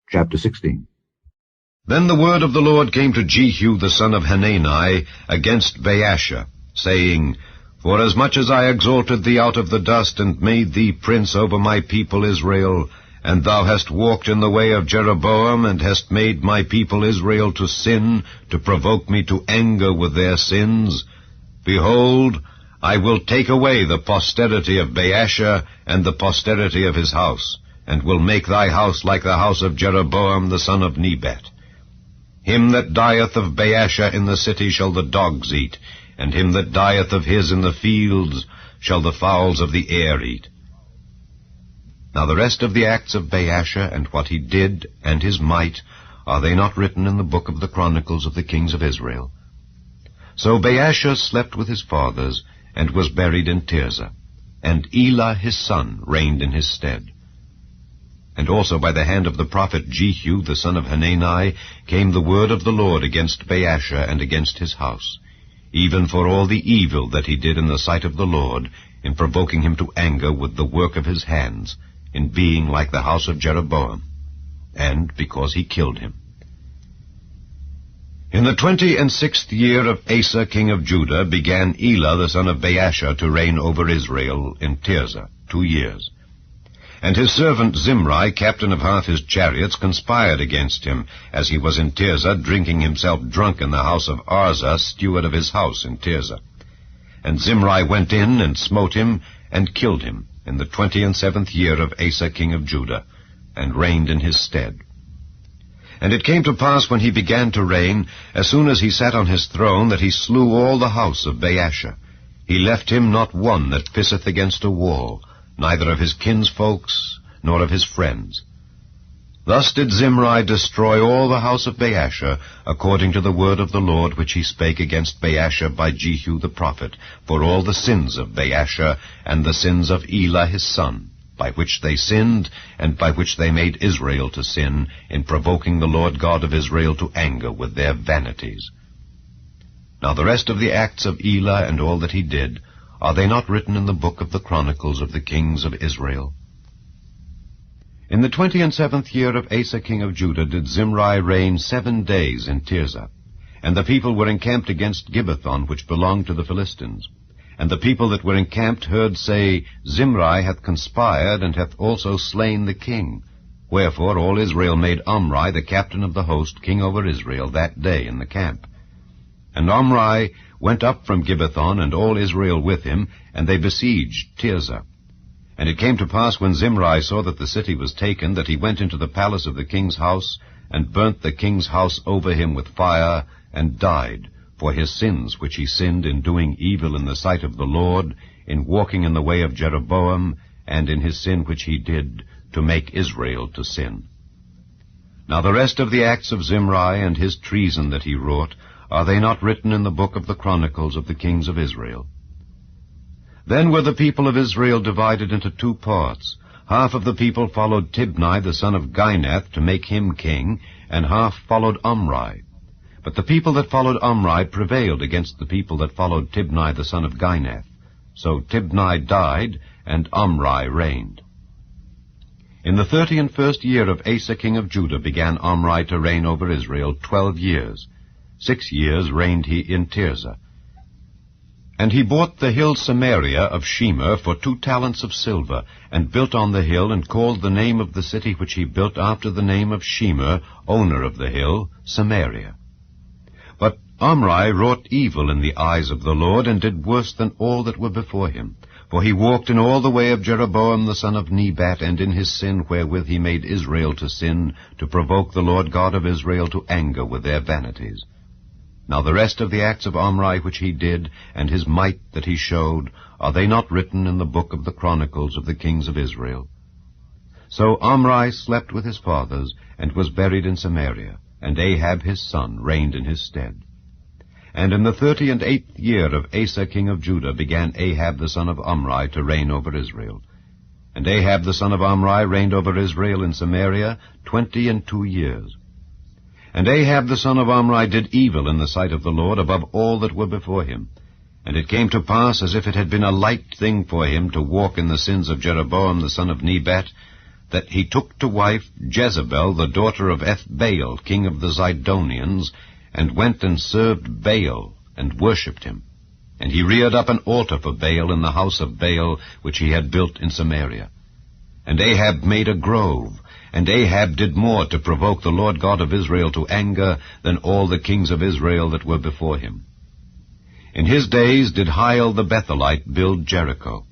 Chapter 16. Then the word of the Lord came to Jehu the son of Hanani against Baasha, saying, Forasmuch as I exalted thee out of the dust, and made thee prince over my people Israel, and thou hast walked in the way of Jeroboam, and hast made my people Israel to sin, to provoke me to anger with their sins, behold, I will take away the posterity of Baasha and the posterity of his house, and will make thy house like the house of Jeroboam the son of Nebat. Him that dieth of Baasha in the city shall the dogs eat, and him that dieth of his in the fields shall the fowls of the air eat. Now the rest of the acts of Baasha, and what he did, and his might, are they not written in the book of the Chronicles of the kings of Israel? So Baasha slept with his fathers, and was buried in Tirzah, and Elah his son reigned in his stead. And also by the hand of the prophet Jehu the son of Hanani came the word of the Lord against Baasha and against his house, even for all the evil that he did in the sight of the Lord, in provoking him to anger with the work of his hands, in being like the house of Jeroboam, and because he killed him. In the 26th year of Asa king of Judah began Elah the son of Baasha to reign over Israel in Tirzah 2 years. And his servant Zimri, captain of half his chariots, conspired against him, as he was in Tirzah, drinking himself drunk in the house of Arza, steward of his house in Tirzah. And Zimri went in and smote him, and killed him, in the 27th year of Asa king of Judah, and reigned in his stead. And it came to pass, when he began to reign, as soon as he sat on his throne, that he slew all the house of Baasha. He left him not one that pisseth against a wall, neither of his kinsfolks, nor of his friends. Thus did Zimri destroy all the house of Baasha, according to the word of the Lord which he spake against Baasha by Jehu the prophet, for all the sins of Baasha, and the sins of Elah his son, by which they sinned, and by which they made Israel to sin, in provoking the Lord God of Israel to anger with their vanities. Now the rest of the acts of Elah, and all that he did, are they not written in the book of the Chronicles of the kings of Israel? In the 27th year of Asa king of Judah did Zimri reign 7 days in Tirzah. And the people were encamped against Gibbethon, which belonged to the Philistines. And the people that were encamped heard say, Zimri hath conspired, and hath also slain the king. Wherefore all Israel made Omri the captain of the host king over Israel that day in the camp. And Omri went up from Gibbethon, and all Israel with him, and they besieged Tirzah. And it came to pass, when Zimri saw that the city was taken, that he went into the palace of the king's house, and burnt the king's house over him with fire, and died, for his sins which he sinned in doing evil in the sight of the Lord, in walking in the way of Jeroboam, and in his sin which he did, to make Israel to sin. Now the rest of the acts of Zimri, and his treason that he wrought, are they not written in the book of the Chronicles of the kings of Israel? Then were the people of Israel divided into 2 parts. Half of the people followed Tibni the son of Ginath to make him king, and half followed Omri. But the people that followed Omri prevailed against the people that followed Tibni the son of Ginath. So Tibni died, and Omri reigned. In the 31st year of Asa king of Judah began Omri to reign over Israel 12 years. 6 years reigned he in Tirzah. And he bought the hill Samaria of Shemer for 2 talents of silver, and built on the hill, and called the name of the city which he built after the name of Shemer, owner of the hill, Samaria. But Omri wrought evil in the eyes of the Lord, and did worse than all that were before him. For he walked in all the way of Jeroboam the son of Nebat, and in his sin wherewith he made Israel to sin, to provoke the Lord God of Israel to anger with their vanities. Now the rest of the acts of Omri which he did, and his might that he showed, are they not written in the book of the Chronicles of the kings of Israel? So Omri slept with his fathers, and was buried in Samaria, and Ahab his son reigned in his stead. And in the 38th year of Asa king of Judah began Ahab the son of Omri to reign over Israel. And Ahab the son of Omri reigned over Israel in Samaria 22 years. And Ahab the son of Omri did evil in the sight of the Lord above all that were before him. And it came to pass, as if it had been a light thing for him to walk in the sins of Jeroboam the son of Nebat, that he took to wife Jezebel, the daughter of Ethbaal, king of the Zidonians, and went and served Baal, and worshipped him. And he reared up an altar for Baal in the house of Baal, which he had built in Samaria. And Ahab made a grove, and Ahab did more to provoke the Lord God of Israel to anger than all the kings of Israel that were before him. In his days did Hiel the Bethelite build Jericho.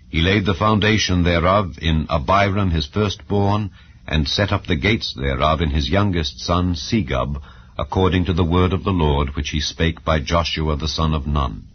He laid the foundation thereof in Abiram his firstborn, and set up the gates thereof in his youngest son Segub, according to the word of the Lord which he spake by Joshua the son of Nun.